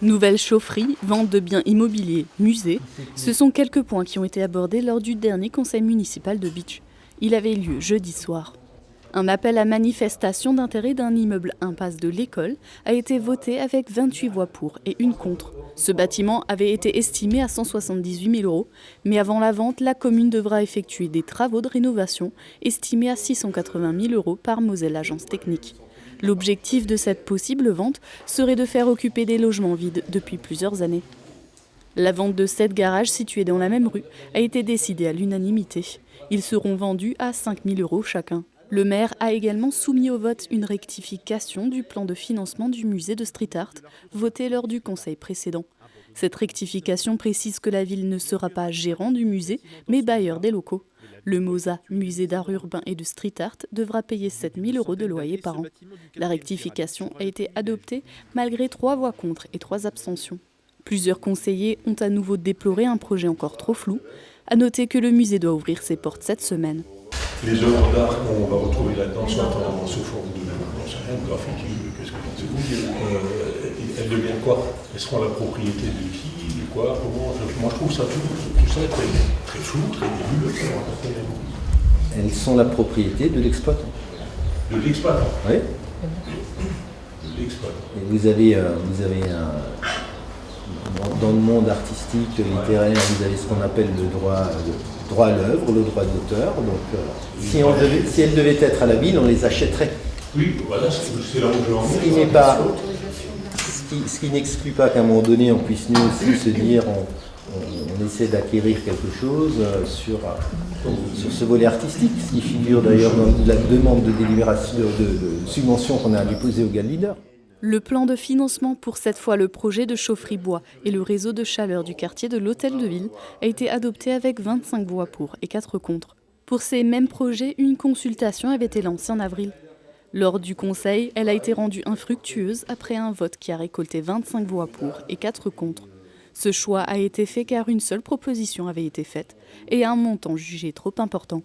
Nouvelle chaufferie, vente de biens immobiliers, musée, ce sont quelques points qui ont été abordés lors du dernier conseil municipal de Bitche. Il avait lieu jeudi soir. Un appel à manifestation d'intérêt d'un immeuble impasse de l'école a été voté avec 28 voix pour et une contre. Ce bâtiment avait été estimé à 178 000 €, mais avant la vente, la commune devra effectuer des travaux de rénovation estimés à 680 000 € par Moselle Agence Technique. L'objectif de cette possible vente serait de faire occuper des logements vides depuis plusieurs années. La vente de 7 garages situés dans la même rue a été décidée à l'unanimité. Ils seront vendus à 5 000 € chacun. Le maire a également soumis au vote une rectification du plan de financement du musée de street art, voté lors du conseil précédent. Cette rectification précise que la ville ne sera pas gérant du musée, mais bailleur des locaux. Le MOSA, musée d'art urbain et de street art, devra payer 7 000 € de loyer par an. La rectification a été adoptée malgré 3 voix contre et 3 abstentions. Plusieurs conseillers ont à nouveau déploré un projet encore trop flou. À noter que le musée doit ouvrir ses portes cette semaine. Les œuvres d'art qu'on va retrouver là-dedans, soit sous forme de graffiti, qu'est-ce que c'est, elles deviennent quoi? Elles seront la propriété de qui, de quoi, comment? Moi je trouve ça tout ça très flou, très nébuleux. Elles sont la propriété de l'exploitant. De l'exploitant? Oui. De l'exploitant. Et vous avez dans le monde artistique, littéraire, vous avez ce qu'on appelle le droit à l'œuvre, le droit d'auteur. Donc, si elles devaient être à la ville, on les achèterait. Oui, voilà, c'est là où je veux en venir. Ce qui n'exclut pas qu'à un moment donné, on puisse nous aussi se dire, on essaie d'acquérir quelque chose sur ce volet artistique, ce qui figure d'ailleurs dans la demande de délibération de subvention qu'on a déposée au Gall-Leader. Le plan de financement pour cette fois le projet de chaufferie bois et le réseau de chaleur du quartier de l'Hôtel de Ville a été adopté avec 25 voix pour et 4 contre. Pour ces mêmes projets, une consultation avait été lancée en avril. Lors du conseil, elle a été rendue infructueuse après un vote qui a récolté 25 voix pour et 4 contre. Ce choix a été fait car une seule proposition avait été faite et un montant jugé trop important.